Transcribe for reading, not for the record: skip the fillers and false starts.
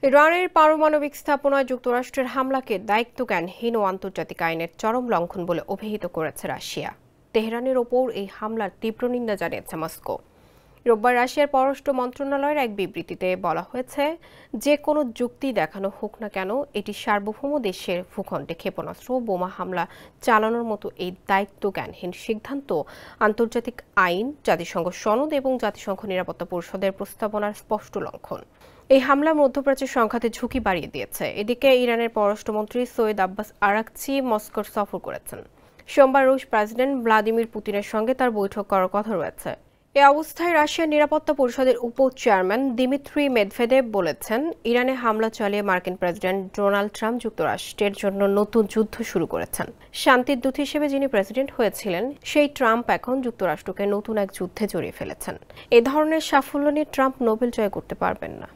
ইরানের পারমাণবিক স্থাপনায় যুক্তরাষ্ট্রের হামলাকে দায়িত্বজ্ঞানহীন ও আন্তর্জাতিক আইনের চরম লঙ্ঘন বলে অভিহিত করেছে রাশিয়া। তেহরানের ওপর এই হামলার তীব্র নিন্দা জানিয়েছে মস্কো। রোববার রাশিয়ার পররাষ্ট্র মন্ত্রণালয়ের এক বিবৃতিতে বলা হয়েছে, যে কোনো যুক্তি দেখানো হোক না কেন, এটি সার্বভৌম দেশের ভূখণ্ডে ক্ষেপণাস্ত্র ও বোমা হামলা চালানোর মতো এই দায়িত্বজ্ঞানহীন সিদ্ধান্ত আন্তর্জাতিক আইন, জাতিসংঘ সনদ এবং জাতিসংঘ নিরাপত্তা পরিষদের প্রস্তাবনার স্পষ্ট লঙ্ঘন। এই হামলা মধ্যপ্রাচ্যের সংঘাতে ঝুঁকি বাড়িয়ে দিয়েছে। এদিকে ইরানের পররাষ্ট্রমন্ত্রী সৈয়দ আব্বাস আরাকচি মস্কোর সফর করেছেন। সোমবার রুশ প্রেসিডেন্ট ভ্লাদিমির পুতিনের সঙ্গে তার বৈঠক করার কথা রয়েছে। এ অবস্থায় রাশিয়ার নিরাপত্তা পরিষদের উপ চেয়ারম্যান দিমিত্রি মেদভেদেভ বলেছেন, ইরানে হামলা চালিয়ে মার্কিন প্রেসিডেন্ট ডোনাল্ড ট্রাম্প যুক্তরাষ্ট্রের জন্য নতুন যুদ্ধ শুরু করেছেন। শান্তির দূত হিসেবে যিনি প্রেসিডেন্ট হয়েছিলেন, সেই ট্রাম্প এখন যুক্তরাষ্ট্রকে নতুন এক যুদ্ধে জড়িয়ে ফেলেছেন। এ ধরনের সাফল্য নিয়ে ট্রাম্প নোবেল জয় করতে পারবেন না।